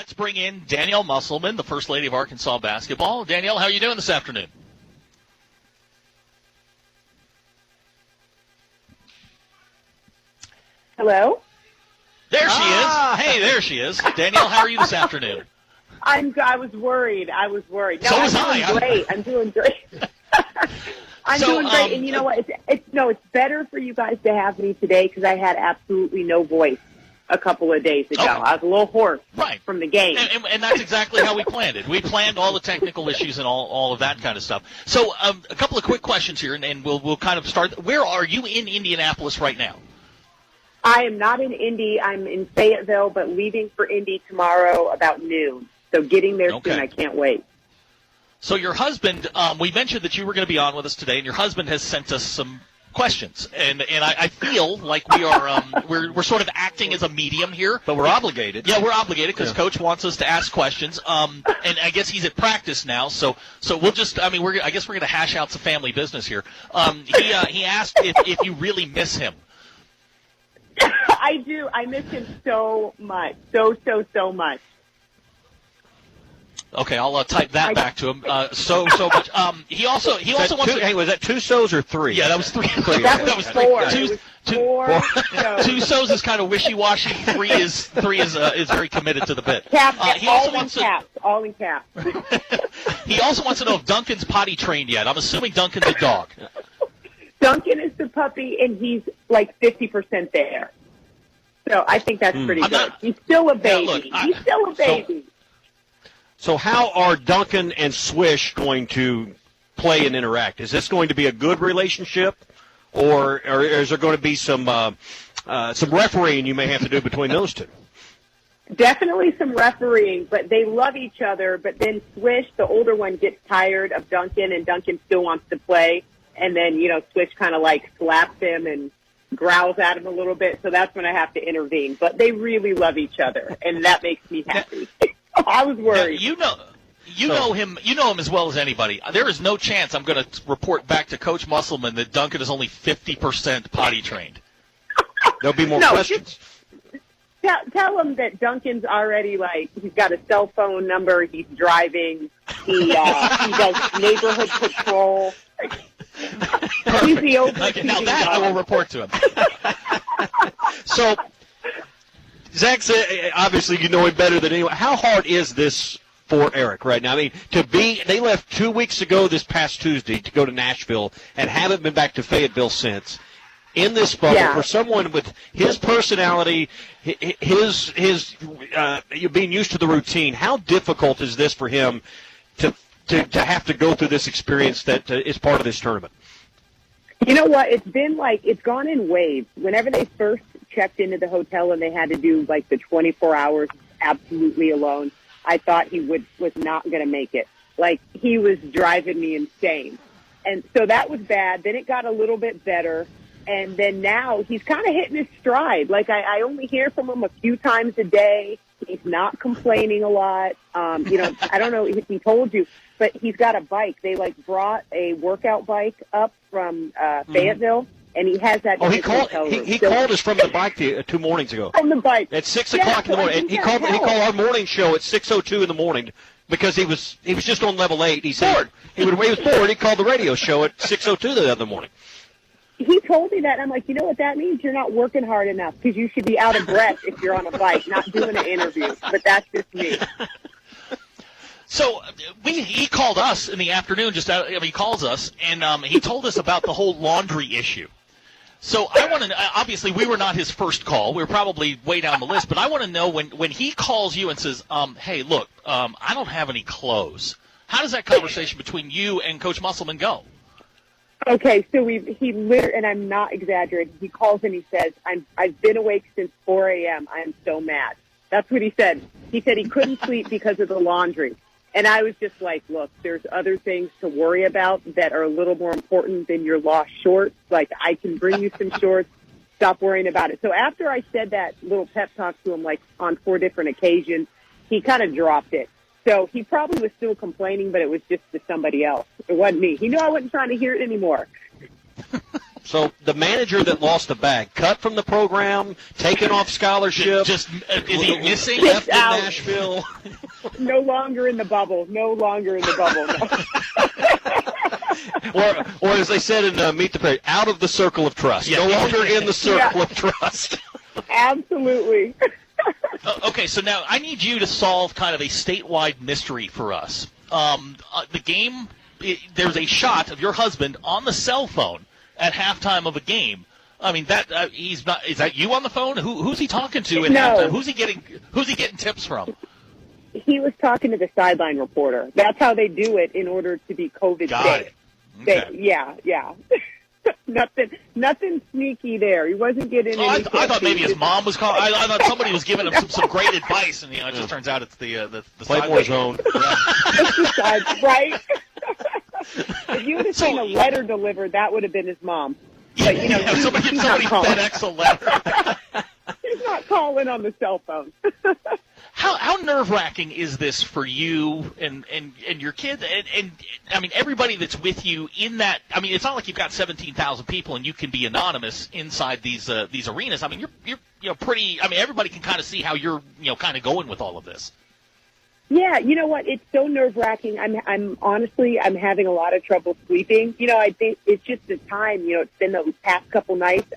Let's bring in Danyelle Musselman, the First Lady of Arkansas basketball. Danyelle, how are you doing this afternoon? Hello? There she is. Hey, there she is. Danyelle, how are you this afternoon? I was worried. No, So was I'm doing great. I'm doing great. I'm doing great. And you know what? It's better for you guys to have me today because I had absolutely no voice a couple of days ago. Okay. I was a little hoarse from the game. And that's exactly how we planned it. We planned all the technical issues and all of that kind of stuff. So a couple of quick questions here, and we'll kind of start. Where are you in Indianapolis right now? I am not in Indy. I'm in Fayetteville, but leaving for Indy tomorrow about noon. So getting there soon. I can't wait. So your husband, we mentioned that you were going to be on with us today, and your husband has sent us some questions, and I feel like we are we're sort of acting as a medium here, but we're obligated. Yeah, we're obligated because Coach wants us to ask questions. And I guess he's at practice now, so we'll just I guess we're going to hash out some family business here. He asked if you really miss him. I do. I miss him so much, so much. Okay, I'll type that back to him. So much. He also wants. Hey, was that 2 so's or 3? Yeah, that was 3. That was 4. Four. 2 so's is kind of wishy-washy. 3 is very committed to the bit. All in caps. He also wants to know if Duncan's potty trained yet. I'm assuming Duncan's a dog. Duncan is the puppy, and he's like 50% there. So I think that's pretty good. He's still a baby. He's still a baby. So how are Duncan and Swish going to play and interact? Is this going to be a good relationship, or is there going to be some refereeing you may have to do between those two? Definitely some refereeing, but they love each other. But then Swish, the older one, gets tired of Duncan, and Duncan still wants to play. And then, Swish kind of like slaps him and growls at him a little bit. So that's when I have to intervene. But they really love each other, and that makes me happy. I was worried. Now, you know him as well as anybody. There is no chance I'm going to report back to Coach Musselman that Duncan is only 50% potty trained. There'll be more questions. Tell him that Duncan's already, he's got a cell phone number, he's driving, he does neighborhood patrol. He's the okay, now that I will report to him. So, Zach, obviously you know him better than anyone. How hard is this for Eric right now? I mean, they left 2 weeks ago this past Tuesday to go to Nashville and haven't been back to Fayetteville since. In this bubble, for someone with his personality, his being used to the routine, how difficult is this for him to have to go through this experience that is part of this tournament? You know what? It's gone in waves. Whenever they first checked into the hotel and they had to do the 24 hours absolutely alone, I thought he was not going to make it. He was driving me insane. And so that was bad. Then it got a little bit better. And then now he's kind of hitting his stride. I only hear from him a few times a day. He's not complaining a lot. I don't know if he told you, but he's got a bike. They brought a workout bike up from Fayetteville, and he has that. Oh, he called us from the bike 2 mornings ago. From the bike at 6 o'clock in the morning. And he called our morning show at 6:02 in the morning because he was just on level 8. He said he was bored. He called the radio show at 6:02 the other morning. He told me that, and I'm like, you know what that means? You're not working hard enough because you should be out of breath if you're on a bike, not doing an interview. But that's just me. So he called us in the afternoon. He calls us, and he told us about the whole laundry issue. So I want to – obviously, we were not his first call. We were probably way down the list. But I want to know when he calls you and says, hey, look, I don't have any clothes. How does that conversation between you and Coach Musselman go? Okay, so he literally, and I'm not exaggerating, he calls and he says, I've been awake since 4 a.m. I am so mad. That's what he said. He said he couldn't sleep because of the laundry. And I was just like, look, there's other things to worry about that are a little more important than your lost shorts. I can bring you some shorts. Stop worrying about it. So after I said that little pep talk to him, on 4 different occasions, he kind of dropped it. So he probably was still complaining, but it was just to somebody else. It wasn't me. He knew I wasn't trying to hear it anymore. So the manager that lost the bag, cut from the program, taken off scholarship, is he missing? Left in out. Nashville. No longer in the bubble. No longer in the bubble. No. or as they said in Meet the Prairie, out of the circle of trust. Yeah. No longer in the circle of trust. Absolutely. Okay, so now I need you to solve kind of a statewide mystery for us. The game, there's a shot of your husband on the cell phone at halftime of a game. I mean, he's not. Is that you on the phone? Who's he talking to at halftime? Who's he getting tips from? He was talking to the sideline reporter. That's how they do it in order to be COVID Got safe. it. Okay. Yeah. Nothing sneaky there. He wasn't getting any I thought tips. maybe his mom was calling. I thought somebody was giving him some great advice, and it just turns out it's the Playboy zone. It's the side, right? If you would have seen a letter delivered, that would have been his mom. But, somebody he's not calling. FedEx a letter. He's not calling on the cell phone. How nerve-wracking is this for you and your kids? And I mean, everybody that's with you in that. I mean, it's not like you've got 17,000 people and you can be anonymous inside these arenas. I mean, you're pretty. I mean, everybody can kind of see how you're kind of going with all of this. Yeah, you know what? It's so nerve-wracking. I'm honestly having a lot of trouble sleeping. I think it's just the time. It's been the past couple nights.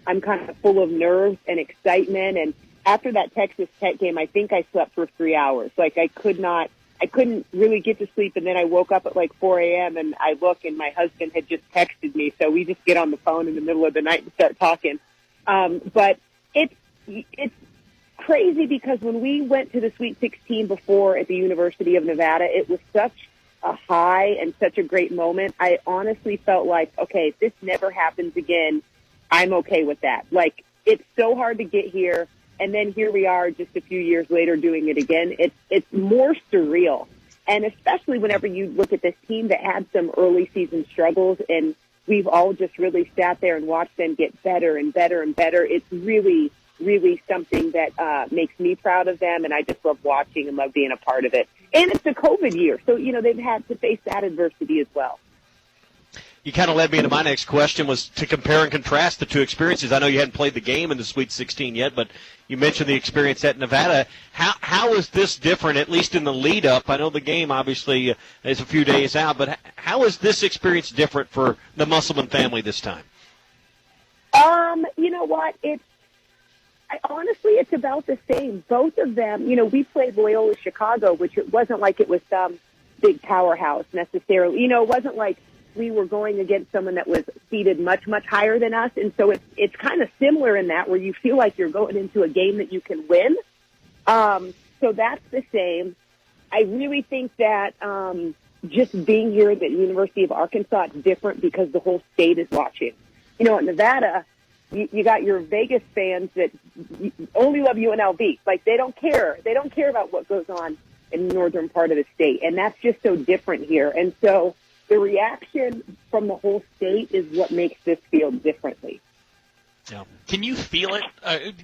I'm kind of full of nerves and excitement. And after that Texas Tech game, I think I slept for 3 hours. Like I couldn't really get to sleep. And then I woke up at like 4 a.m. and I look, and my husband had just texted me. So we just get on the phone in the middle of the night and start talking. But it's crazy because when we went to the Sweet 16 before at the University of Nevada, it was such a high and such a great moment. I honestly felt like, okay, if this never happens again, I'm okay with that. Like, it's so hard to get here, and then here we are just a few years later doing it again. It's more surreal, and especially whenever you look at this team that had some early season struggles, and we've all just really sat there and watched them get better and better and better. It's really something that makes me proud of them, and I just love watching and love being a part of it. And it's a COVID year, so, they've had to face that adversity as well. You kind of led me into my next question, was to compare and contrast the two experiences. I know you hadn't played the game in the Sweet 16 yet, but you mentioned the experience at Nevada. How is this different, at least in the lead-up? I know the game, obviously, is a few days out, but how is this experience different for the Musselman family this time? You know what? Honestly, it's about the same. Both of them, we played Loyola Chicago, which it wasn't like it was some big powerhouse necessarily. It wasn't like we were going against someone that was seated much, much higher than us. And so it's kind of similar in that, where you feel like you're going into a game that you can win. So that's the same. I really think that just being here at the University of Arkansas, it's different because the whole state is watching. At Nevada, you got your Vegas fans that only love UNLV. Like, they don't care. They don't care about what goes on in the northern part of the state. And that's just so different here. And so the reaction from the whole state is what makes this feel differently. Yeah. Can you feel it?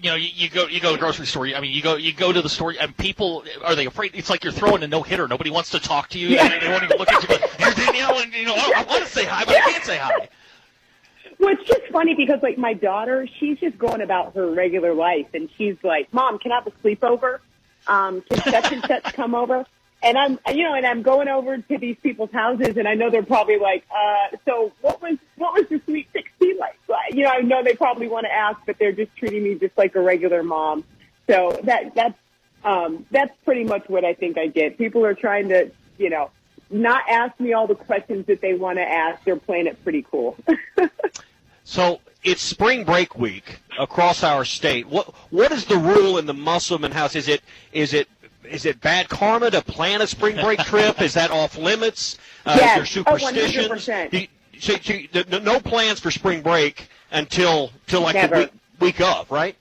You go to the grocery store. I mean, you go to the store, and people, are they afraid? It's like you're throwing a no-hitter. Nobody wants to talk to you. Yeah. They won't even look at you. But you're Danyelle, and I want to say hi, but I can't say hi. Well, it's just funny because, like, my daughter, she's just going about her regular life, and she's like, "Mom, can I have a sleepover? Can such and such come over?" And I'm going over to these people's houses, and I know they're probably like, "So what was the Sweet 16 like?" I know they probably want to ask, but they're just treating me just like a regular mom. So that's pretty much what I think I get. People are trying to, not ask me all the questions that they want to ask. They're playing it pretty cool. So it's spring break week across our state. What is the rule in the Musselman house? Is it bad karma to plan a spring break trip? Is that off limits? Yes. Is there superstitions? 100%. No plans for spring break until like Never. the week of, right?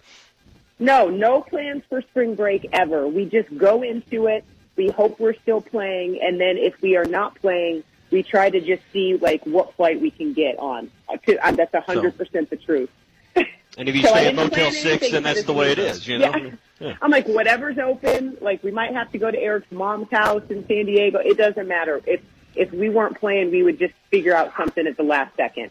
No plans for spring break ever. We just go into it. We hope we're still playing, and then if we are not playing, we try to just see like what flight we can get on. That's 100% the truth. And if you So stay I at didn't Motel plan 6, anything then for that's this the way it week. is, you know? Yeah. Yeah. I'm like, whatever's open, like we might have to go to Eric's mom's house in San Diego. It doesn't matter. If we weren't playing, we would just figure out something at the last second.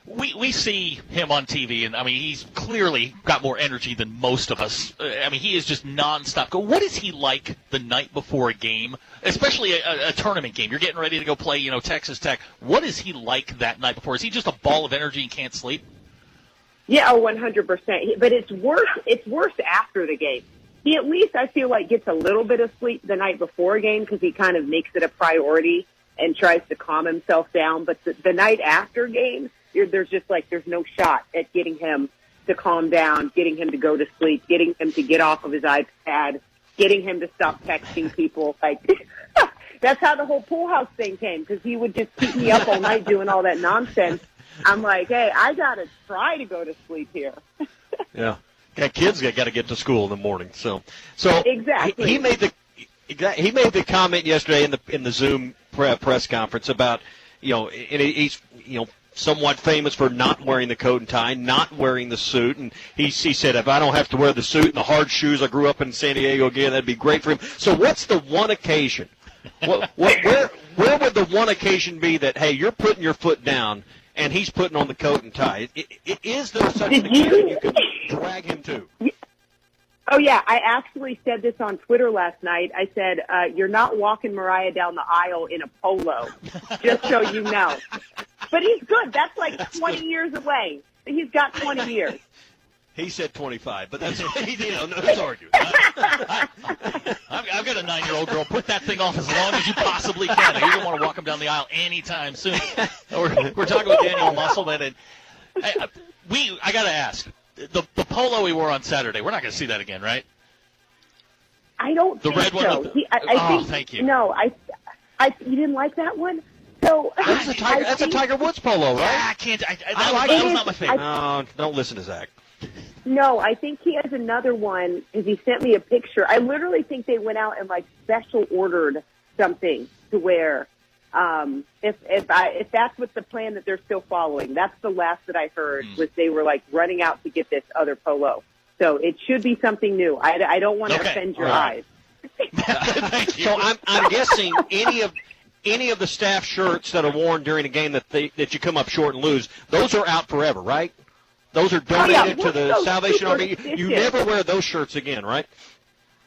We see him on TV, and, I mean, he's clearly got more energy than most of us. I mean, he is just nonstop. What is he like the night before a game, especially a tournament game? You're getting ready to go play, Texas Tech. What is he like that night before? Is he just a ball of energy and can't sleep? Yeah, 100%. But it's worse after the game. He at least, I feel like, gets a little bit of sleep the night before a game because he kind of makes it a priority and tries to calm himself down. But the night after game, there's no shot at getting him to calm down, getting him to go to sleep, getting him to get off of his iPad, getting him to stop texting people. Like, that's how the whole pool house thing came, because he would just keep me up all night doing all that nonsense. I'm like, hey, I got to try to go to sleep here. Yeah. Kids got to get to school in the morning. So exactly. He made the comment yesterday in the Zoom press conference about, and he's, somewhat famous for not wearing the coat and tie, not wearing the suit. And he said, if I don't have to wear the suit and the hard shoes, I grew up in San Diego again, that'd be great for him. So what's the one occasion? Where would the one occasion be that, hey, you're putting your foot down and he's putting on the coat and tie? Is there such an occasion you could drag him to? Oh, yeah. I actually said this on Twitter last night. I said, you're not walking Mariah down the aisle in a polo, just so you know. But he's good. That's like 20 years away. He's got 20 years. He said 25, but that's no argument. I've got a 9-year-old girl. Put that thing off as long as you possibly can. You don't want to walk him down the aisle anytime soon. We're talking with Danyelle Musselman, and I got to ask, the polo he wore on Saturday, we're not going to see that again, right? I don't think red so. One I think, thank you. No, you didn't like that one? So that's a Tiger Woods polo, right? Yeah, I can't. That was not my favorite. No, don't listen to Zach. No, I think he has another one because he sent me a picture. I literally think they went out and special ordered something to wear. If that's what the plan that they're still following, that's the last that I heard was they were running out to get this other polo. So it should be something new. I don't want to offend your eyes. Thank you. So I'm guessing any of the staff shirts that are worn during a game that you come up short and lose, those are out forever, right? Those are donated to the Salvation Army. You never wear those shirts again, right?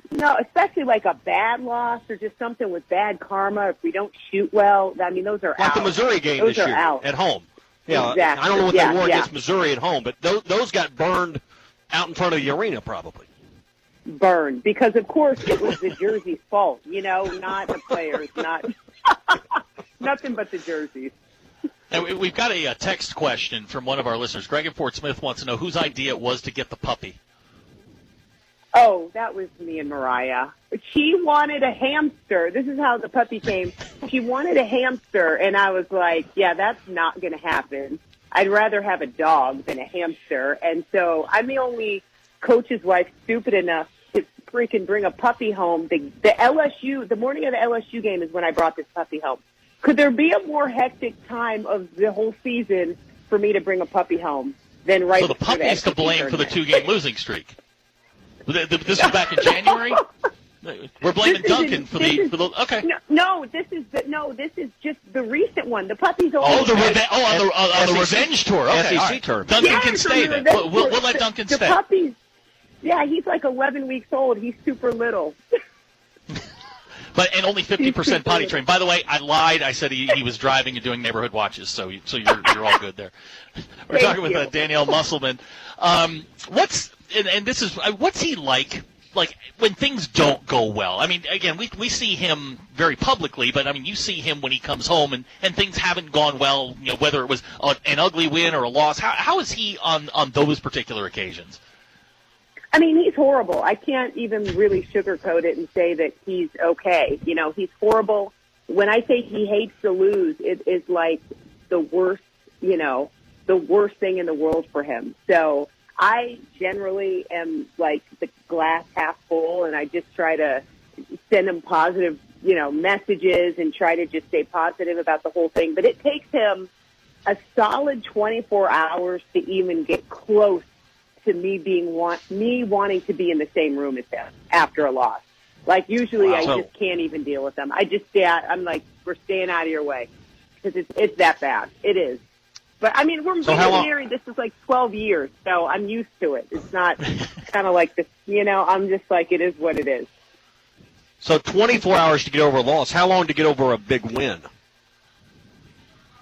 No, especially a bad loss or just something with bad karma. If we don't shoot well, I mean, those are out. Like the Missouri game those this year out. at home. Yeah, exactly. I don't know what they wore against Missouri at home, but those got burned out in front of the arena probably. Burned because, of course, it was the jersey's fault. Not the players, not nothing but the jerseys. And we've got a text question from one of our listeners. Greg in Fort Smith wants to know whose idea it was to get the puppy. Oh, that was me and Mariah. She wanted a hamster. This is how the puppy came. She wanted a hamster, and I was like, yeah, that's not going to happen. I'd rather have a dog than a hamster. And so I'm the only coach's wife stupid enough to freaking bring a puppy home. The morning of the LSU game is when I brought this puppy home. Could there be a more hectic time of the whole season for me to bring a puppy home than right So the puppy's to blame for the 2-game losing streak. This was back in January? We're blaming Duncan for the okay. This is just the recent one. The puppy's only on the revenge tour. Okay, SEC tournament. Duncan can stay then. We'll let Duncan stay. The puppy's, he's 11 weeks old. He's super little. And only 50% potty trained. By the way, I lied. I said he was driving and doing neighborhood watches, so you're all good there. We're talking with Danyelle Musselman. What's he like when things don't go well? I mean, again, we see him very publicly, but I mean, you see him when he comes home and things haven't gone well. Whether it was an ugly win or a loss. How is he on those particular occasions? I mean, he's horrible. I can't even really sugarcoat it and say that he's okay. He's horrible. When I say he hates to lose, it is the worst, the worst thing in the world for him. So I generally am the glass half full, and I just try to send him positive, messages and try to just stay positive about the whole thing. But it takes him a solid 24 hours to even get close to me wanting to be in the same room as him after a loss. Usually I just can't even deal with them. I'm we're staying out of your way because it's that bad. It is. But, I mean, we're So how long- married. This is like 12 years, so I'm used to it. It's not kind of like this, I'm just like, it is what it is. So 24 hours to get over a loss. How long to get over a big win?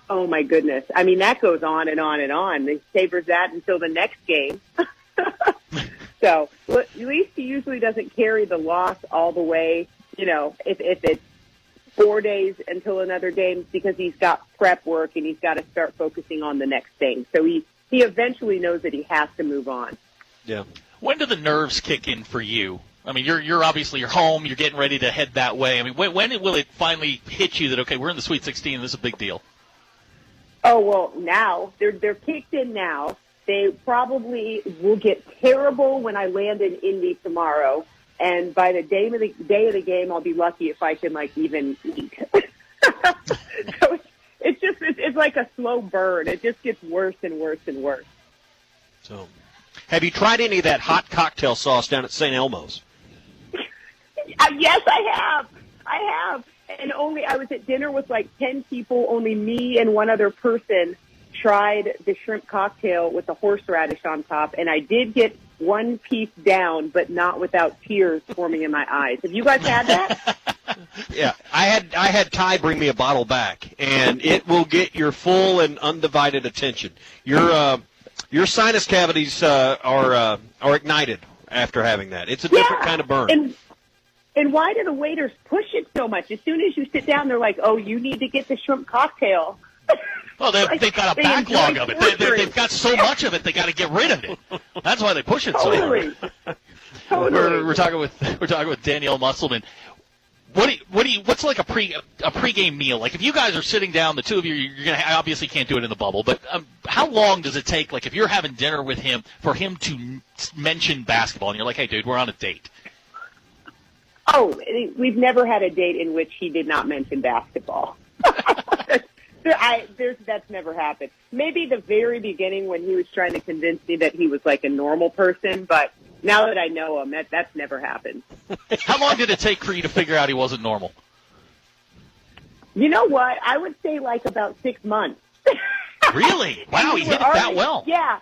Oh, my goodness. I mean, that goes on and on and on. They savors that until the next game. So at least he usually doesn't carry the loss all the way, if it's 4 days until another game, because he's got prep work and he's got to start focusing on the next thing. So he eventually knows that he has to move on. Yeah. When do the nerves kick in for you? I mean, you're obviously you're home, you're getting ready to head that way. I mean, when will it finally hit you that, okay, we're in the Sweet 16, this is a big deal? Oh, well, now they're kicked in now. They probably will get terrible when I land in Indy tomorrow. And by the day of the game, I'll be lucky if I can even eat. So it's like a slow burn. It just gets worse and worse and worse. So, have you tried any of that hot cocktail sauce down at St. Elmo's? Yes, I have. And I was at dinner with 10 people. Only me and one other person tried the shrimp cocktail with the horseradish on top, and I did get one piece down, but not without tears forming in my eyes. Have you guys had that? Yeah, I had Ty bring me a bottle back, and it will get your full and undivided attention. Your sinus cavities are ignited after having that. It's a different kind of burn. And why do the waiters push it so much? As soon as you sit down, they're like, "Oh, you need to get the shrimp cocktail." Well, they've got a backlog of it. They've got so much of it, they got to get rid of it. That's why they push it so hard. Totally. We're talking with Danyelle Musselman. What's like a pregame meal? Like if you guys are sitting down, the two of you, you're gonna obviously can't do it in the bubble. But how long does it take? Like if you're having dinner with him, for him to mention basketball, and you're like, "Hey, dude, we're on a date." Oh, we've never had a date in which he did not mention basketball. That's never happened. Maybe the very beginning when he was trying to convince me that he was like a normal person, but now that I know him, that's never happened. How long did it take for you to figure out he wasn't normal? You know what? I would say about 6 months. Really? Wow, he hit it that well. Yeah.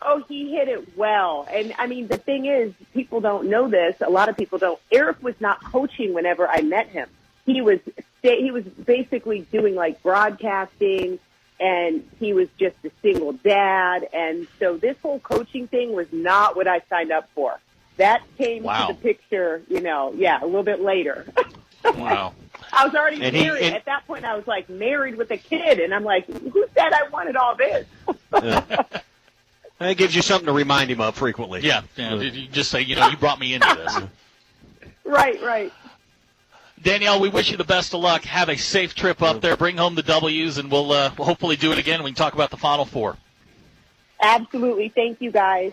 Oh, he hit it well. And, I mean, the thing is, people don't know this. A lot of people don't. Eric was not coaching whenever I met him. He was basically doing broadcasting, and he was just a single dad. And so this whole coaching thing was not what I signed up for. That came to the picture, a little bit later. Wow. I was already married. At that point, I was married with a kid, and I'm like, who said I wanted all this? That gives you something to remind him of frequently. Yeah. You just say, you brought me into this. Right. Danyelle, we wish you the best of luck. Have a safe trip up there. Bring home the W's, and we'll hopefully do it again. We can talk about the Final Four. Absolutely. Thank you, guys.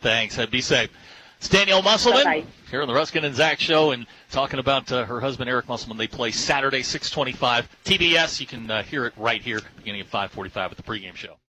Thanks. Be safe. It's Danyelle Musselman Bye-bye. here on the Ruscin and Zach Show, and talking about her husband, Eric Musselman. They play Saturday, 6:25. TBS, you can hear it right here, beginning at 5:45 at the pregame show.